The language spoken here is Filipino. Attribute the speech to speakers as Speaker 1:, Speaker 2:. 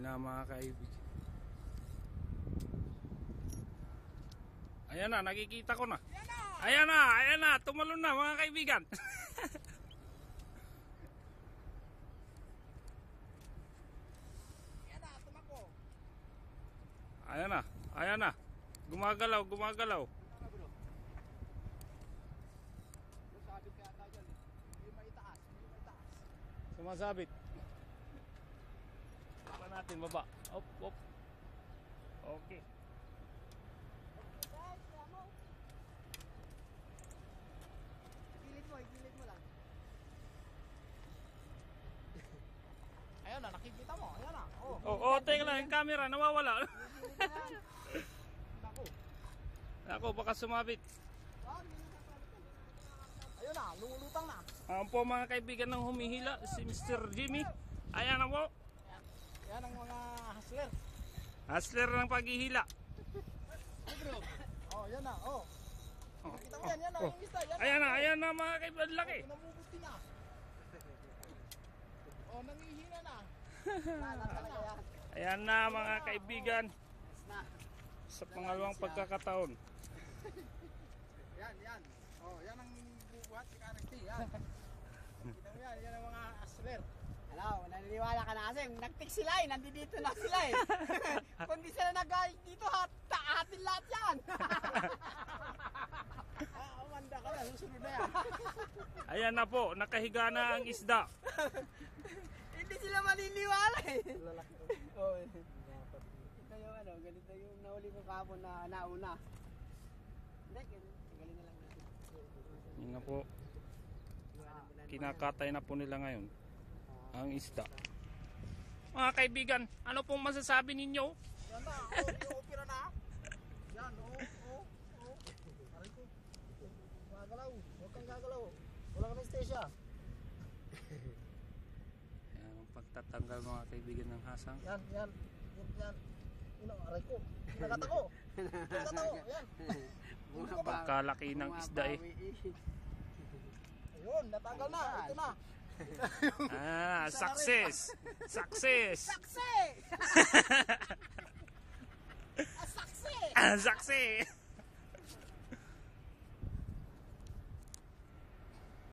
Speaker 1: Ayun na mga kaibigan. Ayan na, nakikita ko na. Ayan na, tumalon na mga kaibigan. Ayan na. Gumagalaw. Sumasabit. Baba natin, baba. Op. Okay.
Speaker 2: Igilid mo lang. Ayun na, nakikita mo. Ayun na.
Speaker 1: Tingnan lang, yung camera nawawala. Ako, baka sumabit.
Speaker 2: Ayun na, lumulutang na.
Speaker 1: Ayan po mga kaibigan ng humihila, si Mr. Jimmy. Ayan na po.
Speaker 2: Yan ang mga hustler.
Speaker 1: Hustler ng paghihila.
Speaker 2: Yan na, Nakita mo yan na, yung isda.
Speaker 1: Ayan na mga kaibigan, laki.
Speaker 2: Nabubuti na. Nangihina na.
Speaker 1: Ayan na mga kaibigan. Sa pangalawang pagkakataon.
Speaker 2: Yan. Yan ang bubuhat si Karesti. Yan. Kita mo yan ang mga hustler. Hello, naniniwala ka na kasi nag-tick sila nandito na sila Kung di sila nag-guide dito, atin lahat yan. Umanda ka na, susunod na yan.
Speaker 1: Ayan na po, nakahiga na ang isda.
Speaker 2: Hindi sila maniniwala Ito yung ganito yung nahuli ko kahapon na nauna. Hindi, galing na lang natin.
Speaker 1: Yun na po. Kinakatay na po nila ngayon ang isda. Mga kaibigan, ano pong masasabi ninyo?
Speaker 2: Yan na, opera na. Yan, Aray ko. Gagalaw, huwag kang gagalaw. Wala ka na stasya.
Speaker 1: Yan ang pagtatanggal mga kaibigan ng hasang.
Speaker 2: Yan. Aray ko. Nagata ko. Yan.
Speaker 1: Pagkalaki ng isda
Speaker 2: Ayun, natanggal na. Ito na.
Speaker 1: Success!
Speaker 2: Success!